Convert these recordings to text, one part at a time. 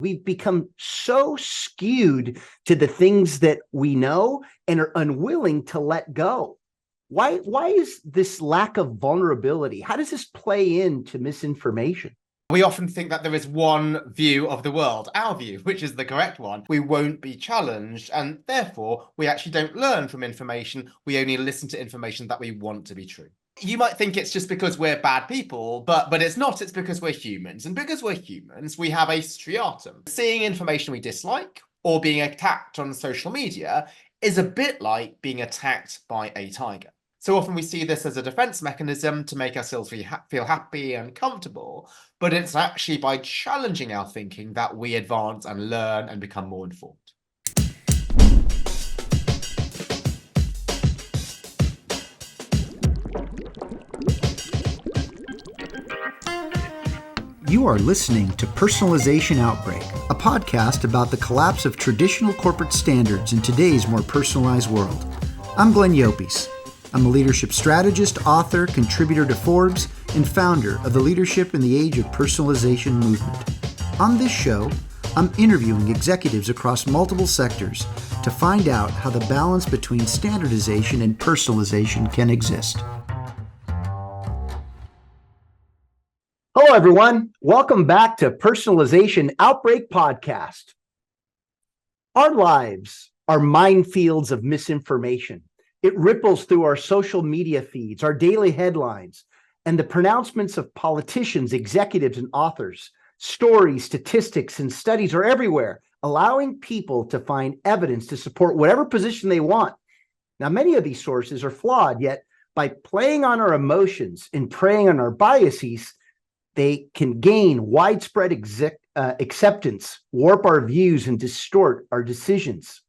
We've become so skewed to the things that we know and are unwilling to let go. Why is this lack of vulnerability? How does this play into misinformation? We often think that there is one view of the world, our view, which is the correct one. We won't be challenged, and therefore we actually don't learn from information. We only listen to information that we want to be true. You might think it's just because we're bad people, but it's not. It's because we're humans. And because we're humans, we have a striatum. Seeing information we dislike or being attacked on social media is a bit like being attacked by a tiger. So often we see this as a defense mechanism to make ourselves feel happy and comfortable, but it's actually by challenging our thinking that we advance and learn and become more informed. You are listening to Personalization Outbreak, a podcast about the collapse of traditional corporate standards in today's more personalized world. I'm Glenn Llopis. I'm a leadership strategist, author, contributor to Forbes, and founder of the Leadership in the Age of Personalization movement. On this show, I'm interviewing executives across multiple sectors to find out how the balance between standardization and personalization can exist. Hello, everyone. Welcome back to Personalization Outbreak Podcast. Our lives are minefields of misinformation. It ripples through our social media feeds, our daily headlines, and the pronouncements of politicians, executives, and authors. Stories, statistics, and studies are everywhere, allowing people to find evidence to support whatever position they want. Now, many of these sources are flawed, yet by playing on our emotions and preying on our biases, they can gain widespread acceptance, warp our views, and distort our decisions.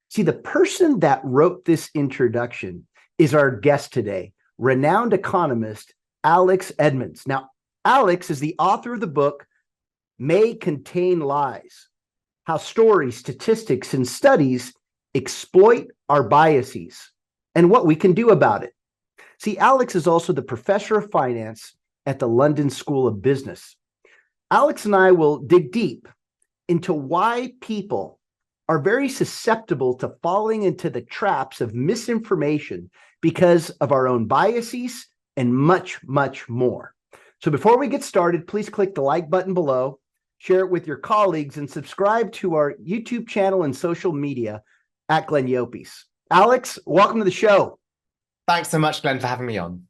See, the person that wrote this introduction is our guest today, renowned economist Alex Edmans. Now, Alex is the author of the book, May Contain Lies: How Stories, Statistics, and Studies Exploit Our Biases and What We Can Do About It. See, Alex is also the professor of finance at the London School of Business. Alex and I will dig deep into why people are very susceptible to falling into the traps of misinformation because of our own biases and much, much more. So before we get started, please click the like button below, share it with your colleagues, and subscribe to our YouTube channel and social media at Glenn Llopis. Alex, welcome to the show. Thanks so much, Glenn, for having me on.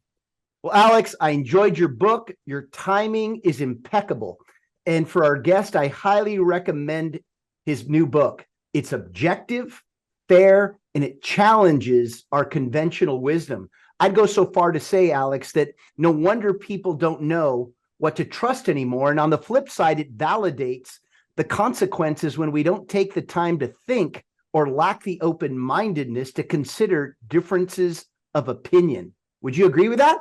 Well, Alex, I enjoyed your book. Your timing is impeccable. And for our guest, I highly recommend his new book. It's objective, fair, and it challenges our conventional wisdom. I'd go so far to say, Alex, that no wonder people don't know what to trust anymore. And on the flip side, it validates the consequences when we don't take the time to think or lack the open-mindedness to consider differences of opinion. Would you agree with that?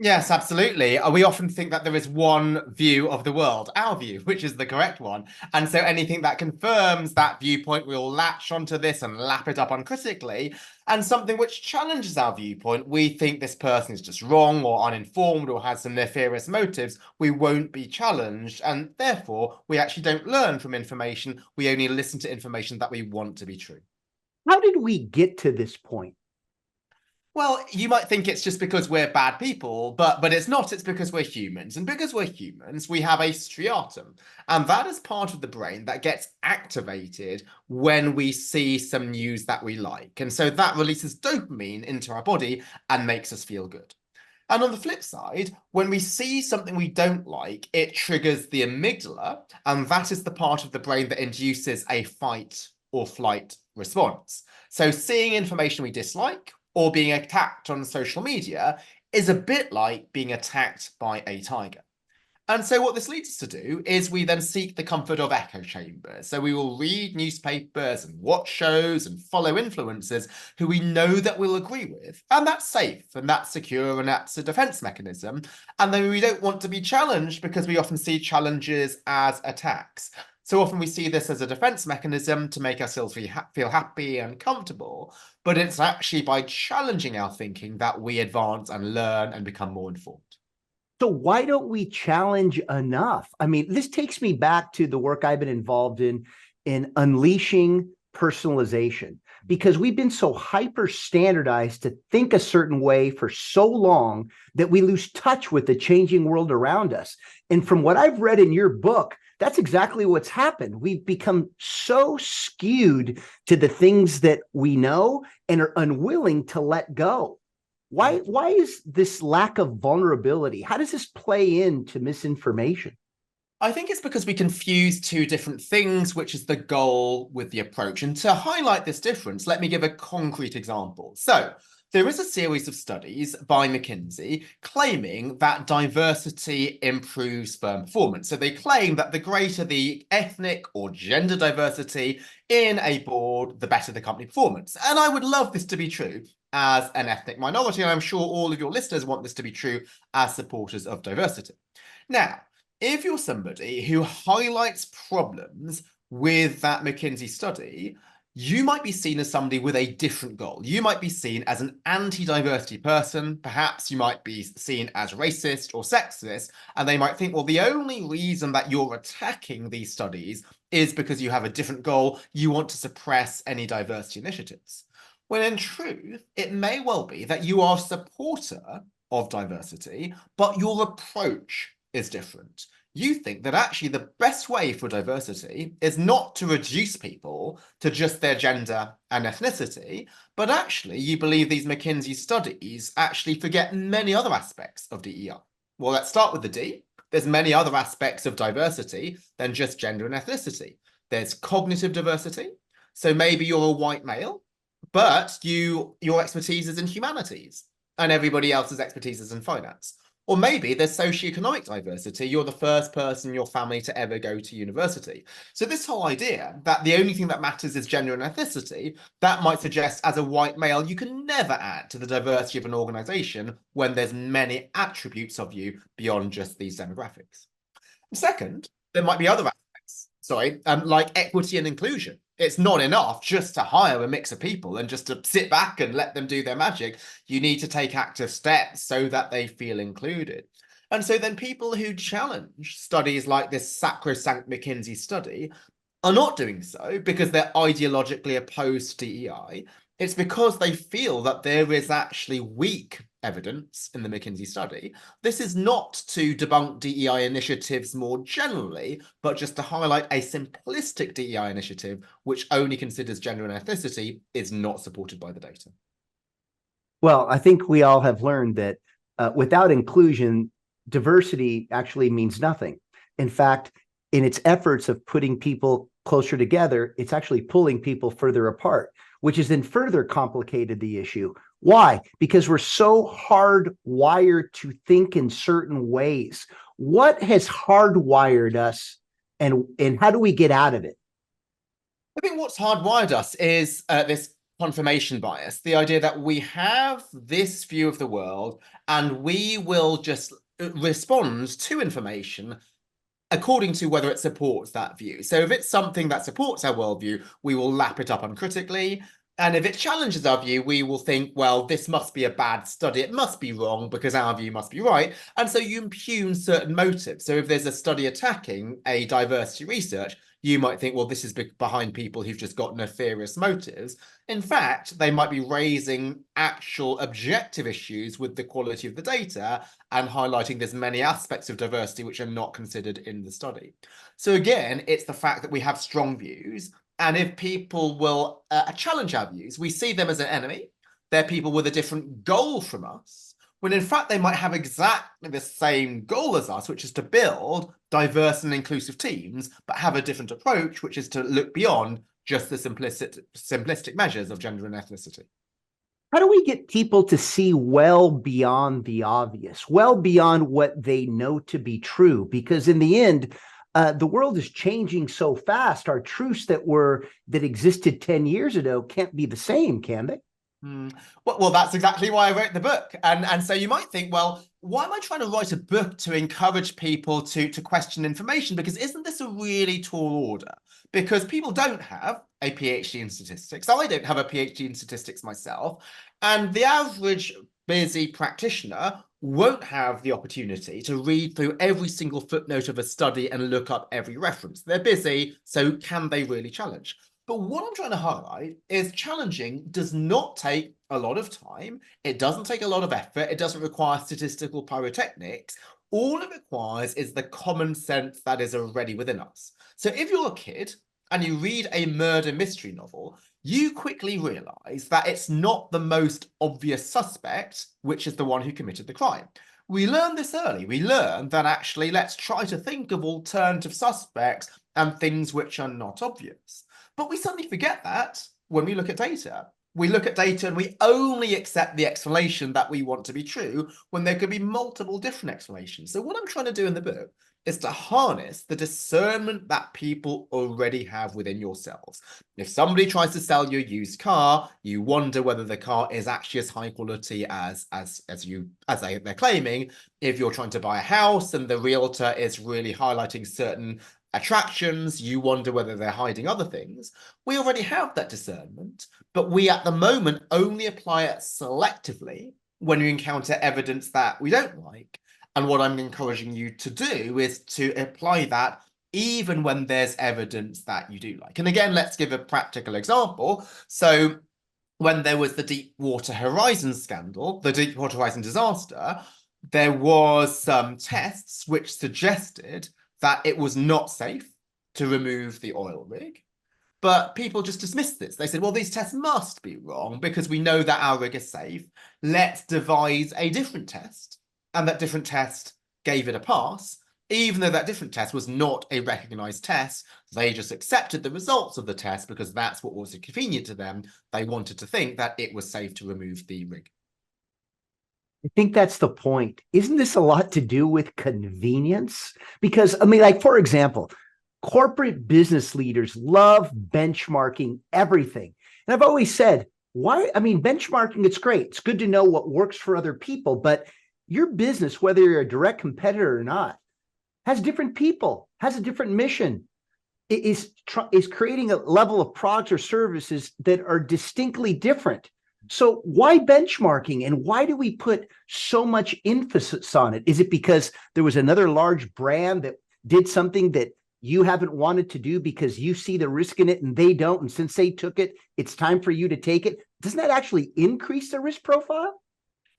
Yes, absolutely. We often think that there is one view of the world, our view, which is the correct one. And so anything that confirms that viewpoint, we'll latch onto this and lap it up uncritically. And something which challenges our viewpoint, we think this person is just wrong or uninformed or has some nefarious motives, we won't be challenged. And therefore, we actually don't learn from information. We only listen to information that we want to be true. How did we get to this point? Well, you might think it's just because we're bad people, but it's not. It's because we're humans. And because we're humans, we have a striatum. And that is part of the brain that gets activated when we see some news that we like. And so that releases dopamine into our body and makes us feel good. And on the flip side, when we see something we don't like, it triggers the amygdala. And that is the part of the brain that induces a fight or flight response. So seeing information we dislike or being attacked on social media is a bit like being attacked by a tiger. And so what this leads us to do is we then seek the comfort of echo chambers. So we will read newspapers and watch shows and follow influencers who we know that we'll agree with. And that's safe and that's secure and that's a defense mechanism. And then we don't want to be challenged because we often see challenges as attacks. So often we see this as a defense mechanism to make ourselves feel happy and comfortable, but it's actually by challenging our thinking that we advance and learn and become more informed. So why don't we challenge enough? I mean, this takes me back to the work I've been involved in unleashing personalization, because we've been so hyper standardized to think a certain way for so long that we lose touch with the changing world around us. And from what I've read in your book, that's exactly what's happened. We've become so skewed to the things that we know and are unwilling to let go. Why is this lack of vulnerability? How does this play into misinformation? I think it's because we confuse two different things, which is the goal with the approach. And to highlight this difference, let me give a concrete example. So there is a series of studies by McKinsey claiming that diversity improves firm performance. So they claim that the greater the ethnic or gender diversity in a board, the better the company performance. And I would love this to be true as an ethnic minority, and I'm sure all of your listeners want this to be true as supporters of diversity. Now, if you're somebody who highlights problems with that McKinsey study, you might be seen as somebody with a different goal. You might be seen as an anti-diversity person. Perhaps you might be seen as racist or sexist, and they might think, well, the only reason that you're attacking these studies is because you have a different goal. You want to suppress any diversity initiatives. When in truth, it may well be that you are a supporter of diversity, but your approach is different. You think that actually the best way for diversity is not to reduce people to just their gender and ethnicity, but actually you believe these McKinsey studies actually forget many other aspects of DEI. Well, let's start with the D. There's many other aspects of diversity than just gender and ethnicity. There's cognitive diversity. So maybe you're a white male, but your expertise is in humanities and everybody else's expertise is in finance. Or maybe there's socioeconomic diversity. You're the first person in your family to ever go to university. So this whole idea that the only thing that matters is gender and ethnicity, that might suggest as a white male, you can never add to the diversity of an organization when there's many attributes of you beyond just these demographics. And second, there might be other aspects, like equity and inclusion. It's not enough just to hire a mix of people and just to sit back and let them do their magic. You need to take active steps so that they feel included. And so then people who challenge studies like this sacrosanct McKinsey study are not doing so because they're ideologically opposed to DEI. It's because they feel that there is actually weak evidence in the McKinsey study. This is not to debunk DEI initiatives more generally, but just to highlight a simplistic DEI initiative which only considers gender and ethnicity is not supported by the data. Well, I think we all have learned that without inclusion, diversity actually means nothing. In fact, in its efforts of putting people closer together, it's actually pulling people further apart, which has then further complicated the issue. Why? Because we're so hardwired to think in certain ways. What has hardwired us, and how do we get out of it? I think what's hardwired us is this confirmation bias, the idea that we have this view of the world and we will just respond to information according to whether it supports that view. So if it's something that supports our worldview, we will lap it up uncritically. And if it challenges our view, we will think, well, this must be a bad study. It must be wrong because our view must be right. And so you impugn certain motives. So if there's a study attacking a diversity research, you might think, well, this is behind people who've just got nefarious motives. In fact, they might be raising actual objective issues with the quality of the data and highlighting there's many aspects of diversity which are not considered in the study. So again, it's the fact that we have strong views. And if people will challenge our views, we see them as an enemy. They're people with a different goal from us, when in fact they might have exactly the same goal as us, which is to build diverse and inclusive teams, but have a different approach, which is to look beyond just the simplistic measures of gender and ethnicity. How do we get people to see well beyond the obvious, well beyond what they know to be true? Because in the end, the world is changing so fast. Our truths that existed 10 years ago can't be the same, can they? Well, that's exactly why I wrote the book. And so you might think, well, why am I trying to write a book to encourage people to question information? Because isn't this a really tall order? Because people don't have a PhD in statistics. I don't have a PhD in statistics myself. And the average busy practitioner won't have the opportunity to read through every single footnote of a study and look up every reference. They're busy, so can they really challenge? But what I'm trying to highlight is challenging does not take a lot of time. It doesn't take a lot of effort. It doesn't require statistical pyrotechnics. All it requires is the common sense that is already within us. So if you're a kid and you read a murder mystery novel, you quickly realize that it's not the most obvious suspect, which is the one who committed the crime. We learned this early. We learned that actually let's try to think of alternative suspects and things which are not obvious. But we suddenly forget that when we look at data. We look at data and we only accept the explanation that we want to be true when there could be multiple different explanations. So what I'm trying to do in the book is to harness the discernment that people already have within yourselves. If somebody tries to sell you a used car, you wonder whether the car is actually as high quality as they're claiming. If you're trying to buy a house and the realtor is really highlighting certain attractions, you wonder whether they're hiding other things. We already have that discernment, but we at the moment only apply it selectively when we encounter evidence that we don't like. And what I'm encouraging you to do is to apply that even when there's evidence that you do like. And again, let's give a practical example. So when there was the Deepwater Horizon scandal, the Deepwater Horizon disaster, there was some tests which suggested that it was not safe to remove the oil rig. But people just dismissed this. They said, well, these tests must be wrong because we know that our rig is safe. Let's devise a different test. And that different test gave it a pass, even though that different test was not a recognized test. They just accepted the results of the test because that's what was convenient to them. They wanted to think that it was safe to remove the rig. I think that's the point. Isn't this a lot to do with convenience? Because, I mean, like, for example, corporate business leaders love benchmarking everything. And I've always said, why? I mean, benchmarking, it's great. It's good to know what works for other people, but your business, whether you're a direct competitor or not, has different people, has a different mission, is creating a level of products or services that are distinctly different. So why benchmarking, and why do we put so much emphasis on it? Is it because there was another large brand that did something that you haven't wanted to do because you see the risk in it and they don't, and since they took it, it's time for you to take it? Doesn't that actually increase the risk profile?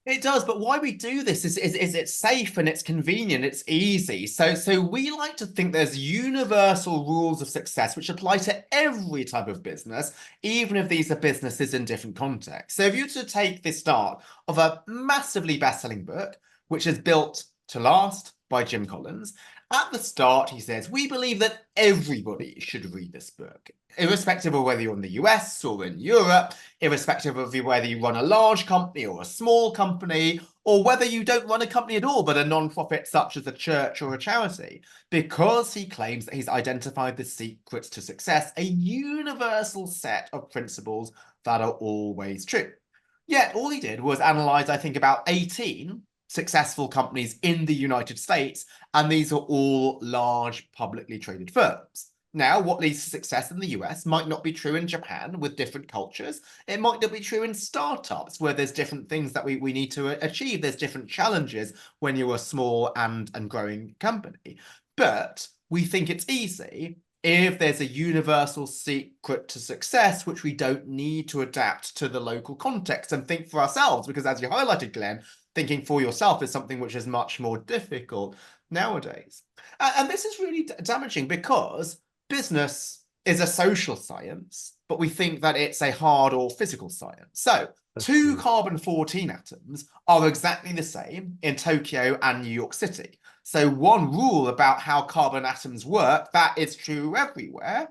It does, but why we do this is it's safe and it's convenient, it's easy. So we like to think there's universal rules of success which apply to every type of business, even if these are businesses in different contexts. So if you were to take the start of a massively best-selling book, which is Built to Last by Jim Collins, at the start, he says, we believe that everybody should read this book, irrespective of whether you're in the US or in Europe, irrespective of whether you run a large company or a small company, or whether you don't run a company at all, but a non-profit such as a church or a charity, because he claims that he's identified the secrets to success, a universal set of principles that are always true. Yet all he did was analyze, I think, about 18 successful companies in the United States, and these are all large publicly traded firms. Now, what leads to success in the US might not be true in Japan with different cultures. It might not be true in startups where there's different things that we need to achieve. There's different challenges when you're a small and growing company. But we think it's easy if there's a universal secret to success, which we don't need to adapt to the local context and think for ourselves, because as you highlighted, Glenn, thinking for yourself is something which is much more difficult nowadays. And this is really damaging because business is a social science, but we think that it's a hard or physical science. So two carbon-14 atoms are exactly the same in Tokyo and New York City. So one rule about how carbon atoms work, that is true everywhere.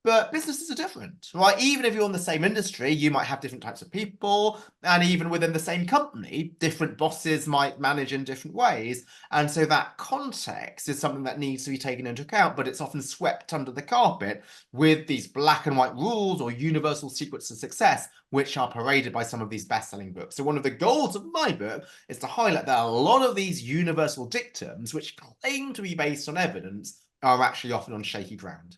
But businesses are different, right? Even if you're in the same industry, you might have different types of people. And even within the same company, different bosses might manage in different ways. And so that context is something that needs to be taken into account, but it's often swept under the carpet with these black and white rules or universal secrets to success, which are paraded by some of these best-selling books. So one of the goals of my book is to highlight that a lot of these universal dictums, which claim to be based on evidence, are actually often on shaky ground.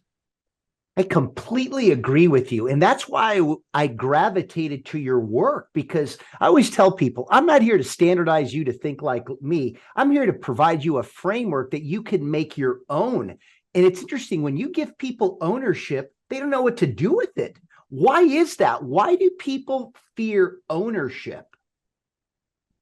I completely agree with you. And that's why I gravitated to your work, because I always tell people, I'm not here to standardize you to think like me. I'm here to provide you a framework that you can make your own. And it's interesting, when you give people ownership, they don't know what to do with it. Why is that? Why do people fear ownership?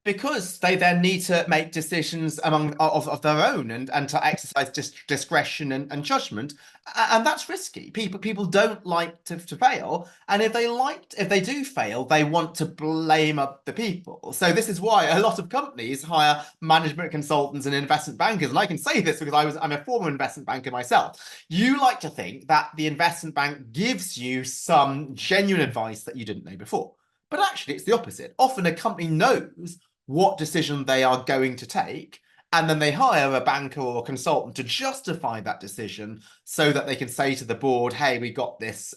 Because they then need to make decisions of their own and to exercise discretion and judgment, and that's risky. People don't like to fail, and if they do fail, they want to blame other people. So this is why a lot of companies hire management consultants and investment bankers, and I can say this because I'm a former investment banker myself. You like to think that the investment bank gives you some genuine advice that you didn't know before, but actually it's the opposite. Often a company knows what decision they are going to take, and then they hire a banker or a consultant to justify that decision so that they can say to the board, hey, we got this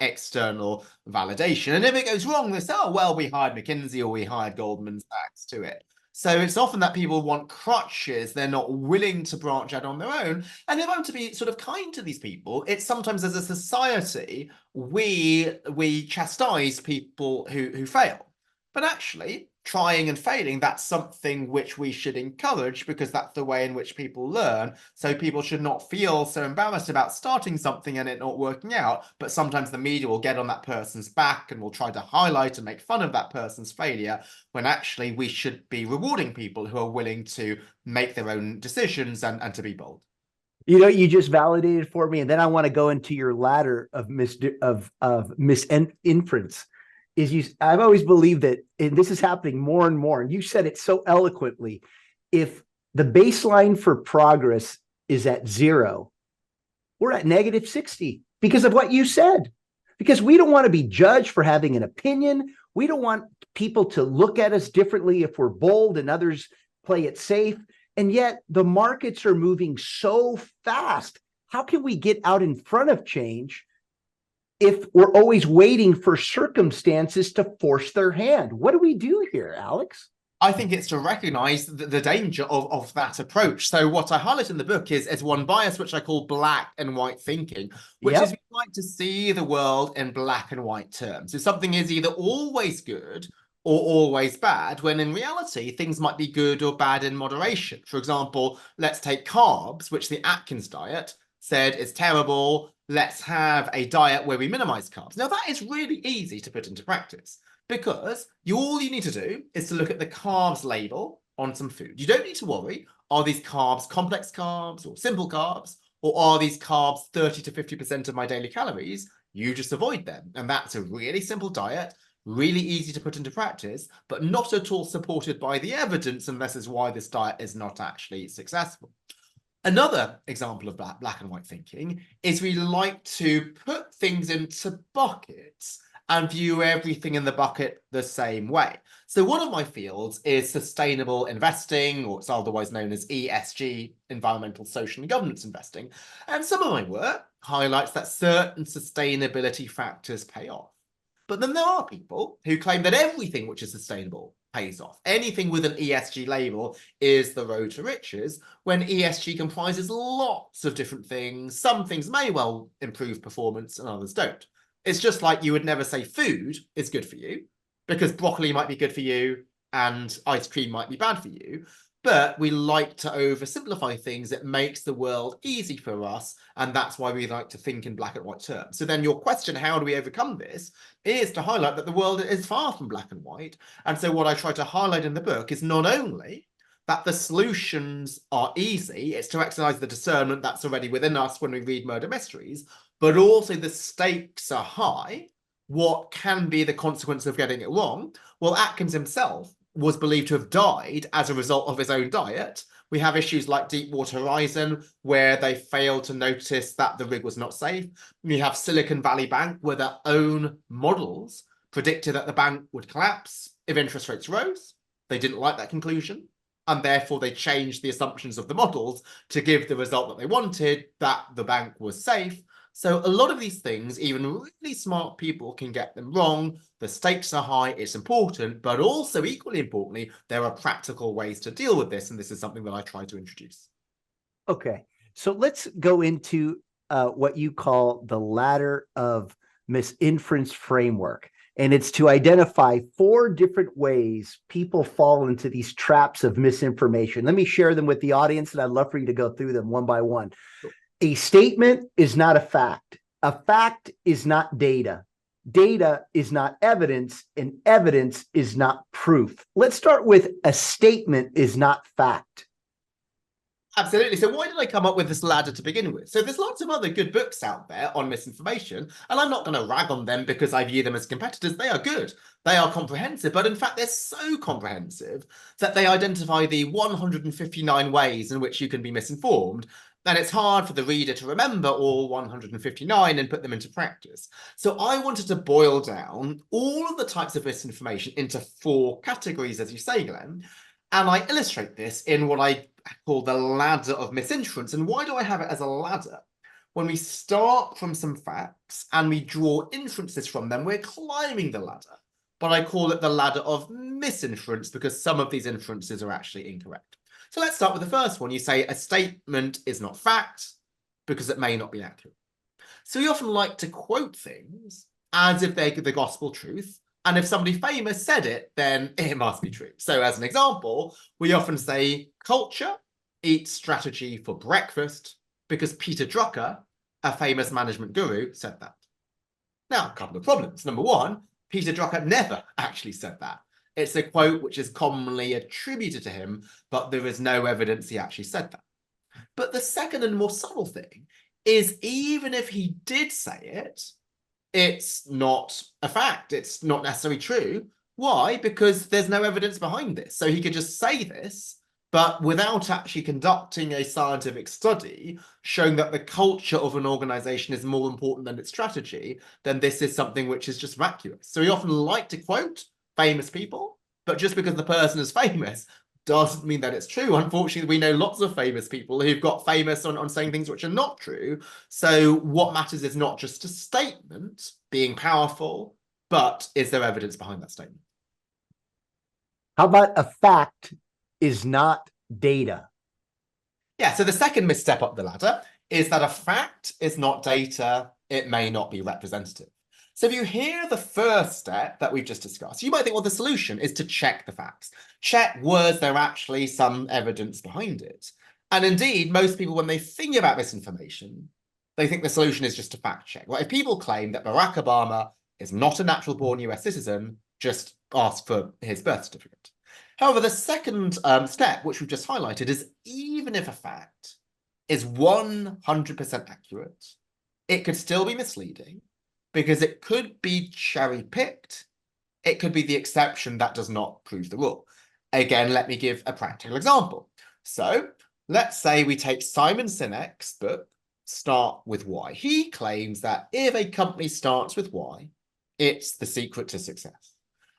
external validation. And if it goes wrong, they say, oh, well, we hired McKinsey or we hired Goldman Sachs to it. So it's often that people want crutches. They're not willing to branch out on their own. And if I'm to be sort of kind to these people, it's sometimes as a society, we chastise people who fail. But actually, trying and failing, that's something which we should encourage, because that's the way in which people learn. So people should not feel so embarrassed about starting something and it not working out. But sometimes the media will get on that person's back and will try to highlight and make fun of that person's failure, when actually we should be rewarding people who are willing to make their own decisions and to be bold. You know, you just validated for me, and then I want to go into your ladder of misinference. I've always believed that, and this is happening more and more, and you said it so eloquently, if the baseline for progress is at 0, we're at -60 because of what you said. Because we don't want to be judged for having an opinion. We don't want people to look at us differently if we're bold and others play it safe. And yet the markets are moving so fast. How can we get out in front of change if we're always waiting for circumstances to force their hand? What do we do here, Alex? I think it's to recognize the danger of that approach. So what I highlight in the book is one bias, which I call black and white thinking, which is we like to see the world in black and white terms. So something is either always good or always bad, when in reality, things might be good or bad in moderation. For example, let's take carbs, which the Atkins diet said is terrible. Let's have a diet where we minimize carbs. Now, that is really easy to put into practice, because all you need to do is to look at the carbs label on some food. You don't need to worry, are these carbs complex carbs or simple carbs, or are these carbs 30 to 50% of my daily calories? You just avoid them. And that's a really simple diet, really easy to put into practice, but not at all supported by the evidence, and this is why this diet is not actually successful. Another example of black and white thinking is we like to put things into buckets and view everything in the bucket the same way. So one of my fields is sustainable investing, or it's otherwise known as ESG, environmental, social, and governance investing. And some of my work highlights that certain sustainability factors pay off. But then there are people who claim that everything which is sustainable pays off. Anything with an ESG label is the road to riches, when ESG comprises lots of different things. Some things may well improve performance and others don't. It's just like you would never say food is good for you, because broccoli might be good for you and ice cream might be bad for you. But we like to oversimplify things. It makes the world easy for us, and that's why we like to think in black and white terms. So then your question, how do we overcome this, is to highlight that the world is far from black and white. And so what I try to highlight in the book is not only that the solutions are easy, it's to exercise the discernment that's already within us when we read murder mysteries, but also the stakes are high. What can be the consequence of getting it wrong? Well, Atkins himself was believed to have died as a result of his own diet. We have issues like Deepwater Horizon, where they failed to notice that the rig was not safe. We have Silicon Valley Bank, where their own models predicted that the bank would collapse if interest rates rose. They didn't like that conclusion, and therefore they changed the assumptions of the models to give the result that they wanted, that the bank was safe. So a lot of these things, even really smart people can get them wrong. The stakes are high, it's important, but also equally importantly, there are practical ways to deal with this. And this is something that I try to introduce. Okay, so let's go into what you call the ladder of misinference framework. And it's to identify 4 different ways people fall into these traps of misinformation. Let me share them with the audience, and I'd love for you to go through them one by one. A statement is not a fact. A fact is not data. Data is not evidence, and evidence is not proof. Let's start with a statement is not fact. Absolutely. So why did I come up with this ladder to begin with? So there's lots of other good books out there on misinformation, and I'm not going to rag on them because I view them as competitors. They are good. They are comprehensive, but in fact, they're so comprehensive that they identify the 159 ways in which you can be misinformed. And it's hard for the reader to remember all 159 and put them into practice. So I wanted to boil down all of the types of misinformation into 4 categories, as you say, Glenn. And I illustrate this in what I call the ladder of misinference. And why do I have it as a ladder? When we start from some facts and we draw inferences from them, we're climbing the ladder. But I call it the ladder of misinference because some of these inferences are actually incorrect. So let's start with the first one. You say a statement is not fact because it may not be accurate. So we often like to quote things as if they're the gospel truth. And if somebody famous said it, then it must be true. So as an example, we often say culture eats strategy for breakfast because Peter Drucker, a famous management guru, said that. Now, a couple of problems. Number one, Peter Drucker never actually said that. It's a quote which is commonly attributed to him, but there is no evidence he actually said that. But the second and more subtle thing is even if he did say it, it's not a fact. It's not necessarily true. Why? Because there's no evidence behind this. So he could just say this, but without actually conducting a scientific study showing that the culture of an organization is more important than its strategy, then this is something which is just vacuous. So we often like to quote famous people, but just because the person is famous doesn't mean that it's true. Unfortunately, we know lots of famous people who've got famous on saying things which are not true. So what matters is not just a statement being powerful, but is there evidence behind that statement? How about a fact is not data? Yeah, so the second misstep up the ladder is that a fact is not data. It may not be representative. So if you hear the first step that we've just discussed, you might think, well, the solution is to check the facts. Check, was there actually some evidence behind it? And indeed, most people, when they think about misinformation, they think the solution is just to fact check. Well, if people claim that Barack Obama is not a natural-born US citizen, just ask for his birth certificate. However, the second step, which we've just highlighted, is even if a fact is 100% accurate, it could still be misleading, because it could be cherry-picked. It could be the exception that does not prove the rule. Again, let me give a practical example. So let's say we take Simon Sinek's book, Start With Why. He claims that if a company starts with why, it's the secret to success.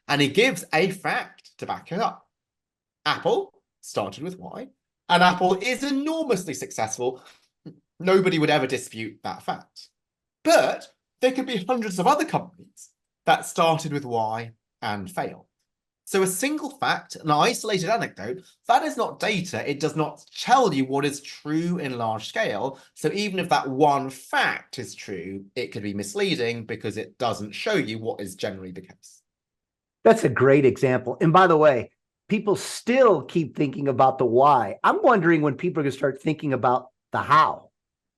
And he gives a fact to back it up. Apple started with why, and Apple is enormously successful. Nobody would ever dispute that fact. But there could be hundreds of other companies that started with why and failed. So a single fact, an isolated anecdote, that is not data. It does not tell you what is true in large scale. So even if that one fact is true, it could be misleading because it doesn't show you what is generally the case. That's a great example. And by the way, people still keep thinking about the why. I'm wondering when people are going to start thinking about the how,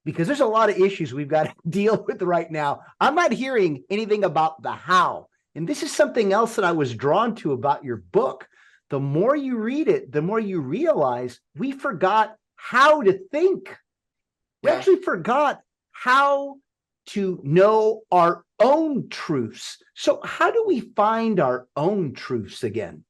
because there's a lot of issues we've got to deal with right now. I'm not hearing anything about the how. And this is something else that I was drawn to about your book. The more you read it, the more you realize we forgot how to think. We actually forgot how to know our own truths. So how do we find our own truths again?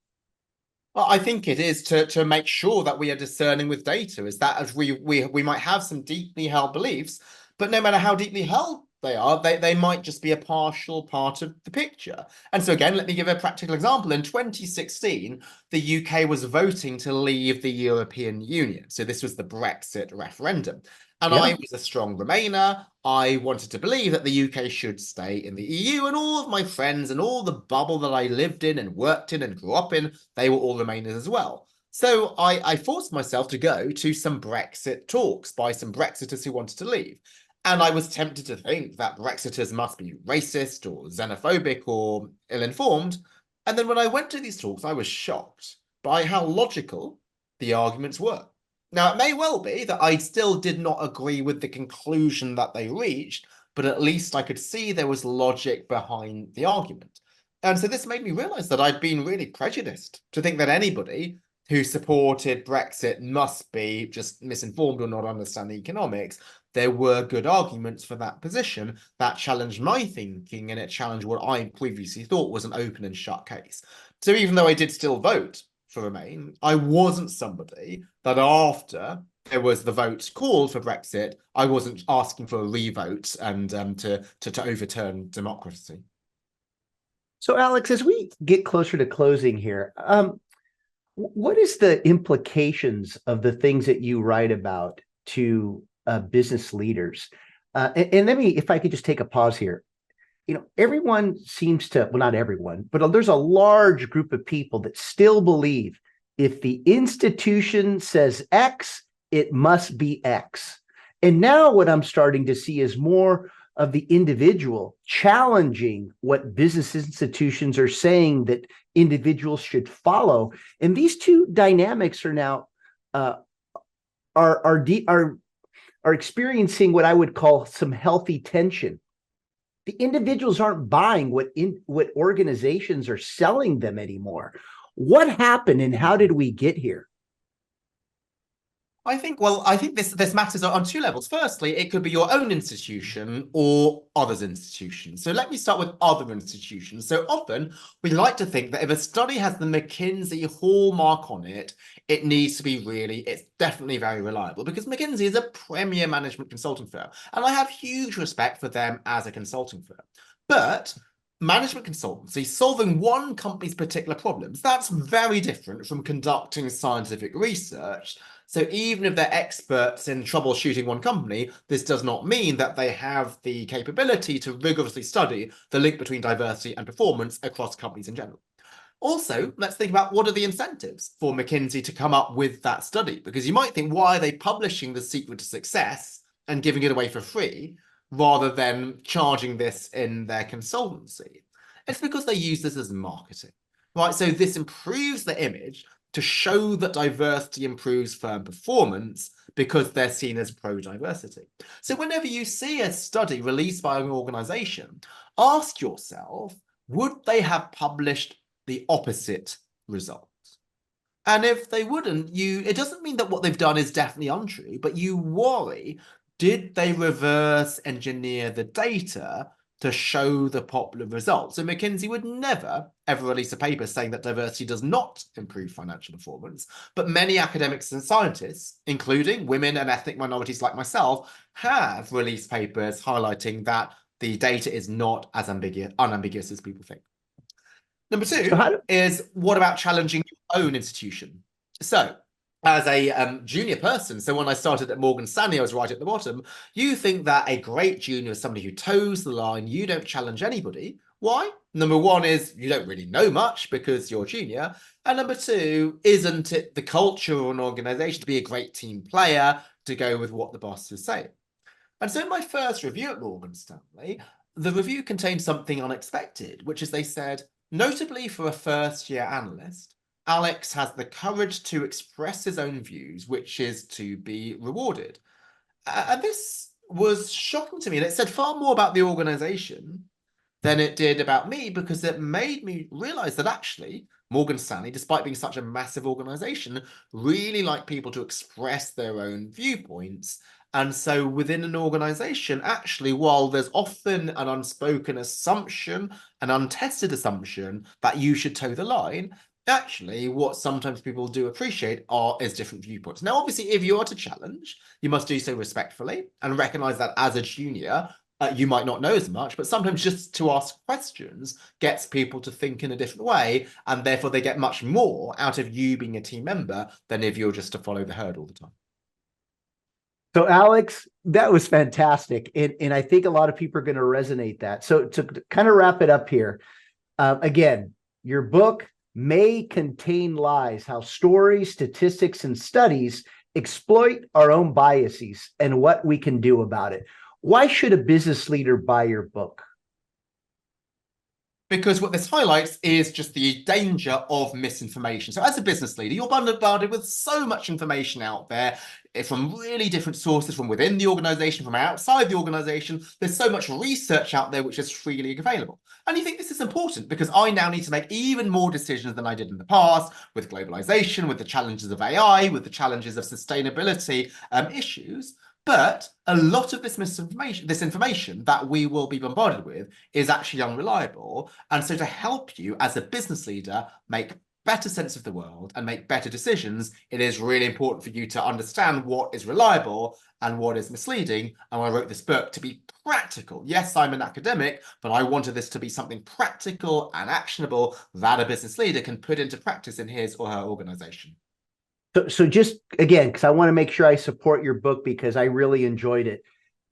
Well, I think it is to make sure that we are discerning with data, is that as we might have some deeply held beliefs, but no matter how deeply held they are, they might just be a partial part of the picture. And so again, let me give a practical example. In 2016, the UK was voting to leave the European Union. So this was the Brexit referendum. And I was a strong Remainer. I wanted to believe that the UK should stay in the EU, and all of my friends and all the bubble that I lived in and worked in and grew up in, they were all Remainers as well. So I forced myself to go to some Brexit talks by some Brexiters who wanted to leave. And I was tempted to think that Brexiters must be racist or xenophobic or ill-informed. And then when I went to these talks, I was shocked by how logical the arguments were. Now, it may well be that I still did not agree with the conclusion that they reached, but at least I could see there was logic behind the argument. And so this made me realize that I'd been really prejudiced to think that anybody who supported Brexit must be just misinformed or not understand the economics. There were good arguments for that position that challenged my thinking, and it challenged what I previously thought was an open and shut case. So even though I did still vote for Remain, I wasn't somebody that after there was the vote called for Brexit, I wasn't asking for a revote and to overturn democracy. So, Alex, as we get closer to closing here, what is the implications of the things that you write about to business leaders? And let me, if I could just take a pause here. Everyone seems to, well, not everyone, but there's a large group of people that still believe if the institution says X, it must be X. And now what I'm starting to see is more of the individual challenging what business institutions are saying that individuals should follow. And these two dynamics are now are experiencing what I would call some healthy tension. The individuals aren't buying what organizations are selling them anymore. What happened and how did we get here? I think this matters on two levels. Firstly, it could be your own institution or others' institutions. So let me start with other institutions. So often we like to think that if a study has the McKinsey hallmark on it, it needs to be it's definitely very reliable, because McKinsey is a premier management consulting firm, and I have huge respect for them as a consulting firm. But management consultancy, solving one company's particular problems, that's very different from conducting scientific research. So even if they're experts in troubleshooting one company, this does not mean that they have the capability to rigorously study the link between diversity and performance across companies in general. Also, let's think about what are the incentives for McKinsey to come up with that study, because you might think, why are they publishing the secret to success and giving it away for free rather than charging this in their consultancy? It's because they use this as marketing, right? So this improves the image to show that diversity improves firm performance because they're seen as pro-diversity. So whenever you see a study released by an organization, ask yourself, would they have published the opposite result? And if they wouldn't, it doesn't mean that what they've done is definitely untrue, but you worry, did they reverse engineer the data to show the popular results? So McKinsey would never, ever release a paper saying that diversity does not improve financial performance. But many academics and scientists, including women and ethnic minorities like myself, have released papers highlighting that the data is not as unambiguous as people think. Number two is, what about challenging your own institution? So as a junior person, so when I started at Morgan Stanley, I was right at the bottom. You think that a great junior is somebody who toes the line. You don't challenge anybody. Why? Number one is you don't really know much because you're junior. And number two, isn't it the culture of an organization to be a great team player, to go with what the boss is saying? And so in my first review at Morgan Stanley, the review contained something unexpected, which is they said, notably for a first-year analyst, Alex has the courage to express his own views, which is to be rewarded. And this was shocking to me. And it said far more about the organization than it did about me, because it made me realize that actually Morgan Stanley, despite being such a massive organization, really like people to express their own viewpoints. And so within an organization, actually, while there's often an unspoken assumption, an untested assumption that you should toe the line, actually, what sometimes people do appreciate is different viewpoints. Now, obviously, if you are to challenge, you must do so respectfully and recognize that as a junior, you might not know as much, but sometimes just to ask questions gets people to think in a different way, and therefore they get much more out of you being a team member than if you're just to follow the herd all the time. So, Alex, that was fantastic. And I think a lot of people are going to resonate that. So to kind of wrap it up here, again, your book may contain lies, how stories, statistics, and studies exploit our own biases and what we can do about it. Why should a business leader buy your book? Because what this highlights is just the danger of misinformation. So as a business leader, you're bombarded with so much information out there from really different sources, from within the organization, from outside the organization. There's so much research out there which is freely available. And you think this is important because I now need to make even more decisions than I did in the past with globalization, with the challenges of AI, with the challenges of sustainability issues. But a lot of this information that we will be bombarded with is actually unreliable. And so to help you as a business leader make better sense of the world and make better decisions, it is really important for you to understand what is reliable and what is misleading. And I wrote this book to be practical. Yes, I'm an academic, but I wanted this to be something practical and actionable that a business leader can put into practice in his or her organization. So just again, because I want to make sure I support your book because I really enjoyed it.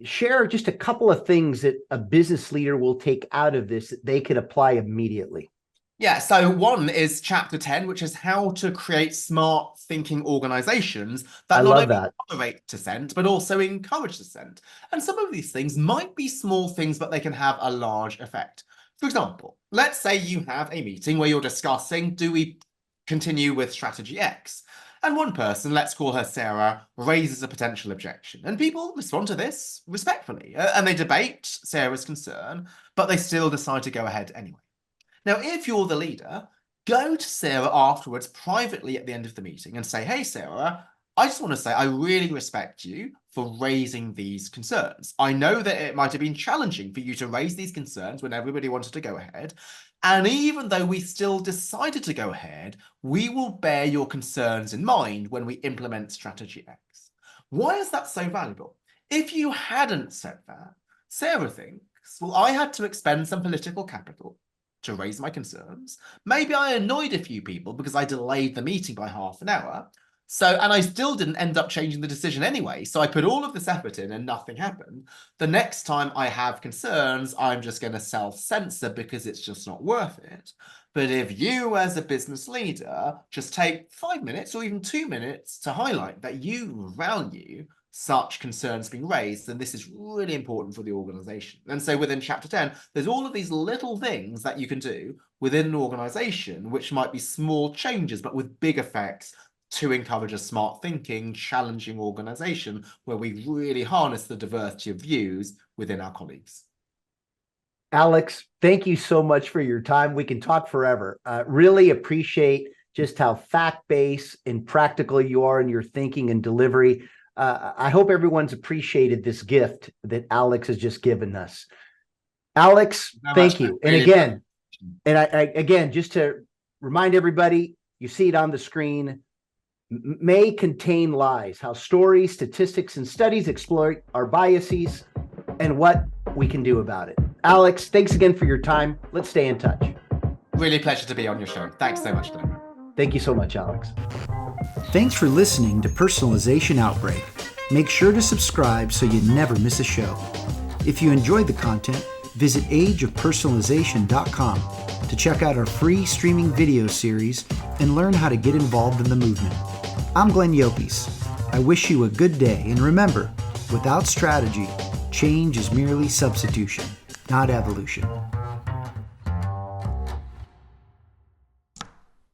Share just a couple of things that a business leader will take out of this that they could apply immediately. Yeah, so one is chapter 10, which is how to create smart thinking organizations that not only moderate dissent, but also encourage dissent. And some of these things might be small things, but they can have a large effect. For example, let's say you have a meeting where you're discussing, do we continue with strategy X? And one person, let's call her Sarah, raises a potential objection. And people respond to this respectfully. And they debate Sarah's concern, but they still decide to go ahead anyway. Now, if you're the leader, go to Sarah afterwards privately at the end of the meeting and say, hey, Sarah, I just want to say I really respect you for raising these concerns. I know that it might have been challenging for you to raise these concerns when everybody wanted to go ahead. And even though we still decided to go ahead, we will bear your concerns in mind when we implement strategy X. Why is that so valuable? If you hadn't said that, Sarah thinks, well, I had to expend some political capital to raise my concerns. Maybe I annoyed a few people because I delayed the meeting by half an hour. And I still didn't end up changing the decision anyway. So I put all of this effort in and nothing happened. The next time I have concerns, I'm just going to self-censor because it's just not worth it. But if you as a business leader just take 5 minutes or even 2 minutes to highlight that you value such concerns being raised, then this is really important for the organization. And so within chapter 10, there's all of these little things that you can do within an organization, which might be small changes, but with big effects to encourage a smart thinking, challenging organization where we really harness the diversity of views within our colleagues. Alex, thank you so much for your time. We can talk forever. Really appreciate just how fact-based and practical you are in your thinking and delivery. I hope everyone's appreciated this gift that Alex has just given us. Alex, thank you. And again, just to remind everybody, you see it on the screen, may contain lies, how stories, statistics, and studies exploit our biases and what we can do about it. Alex, thanks again for your time. Let's stay in touch. Really a pleasure to be on your show. Thanks so much, Glenn. Thank you so much, Alex. Thanks for listening to Personalization Outbreak. Make sure to subscribe so you never miss a show. If you enjoyed the content, visit ageofpersonalization.com to check out our free streaming video series and learn how to get involved in the movement. I'm Glenn Llopis. I wish you a good day, and remember, without strategy, change is merely substitution, not evolution.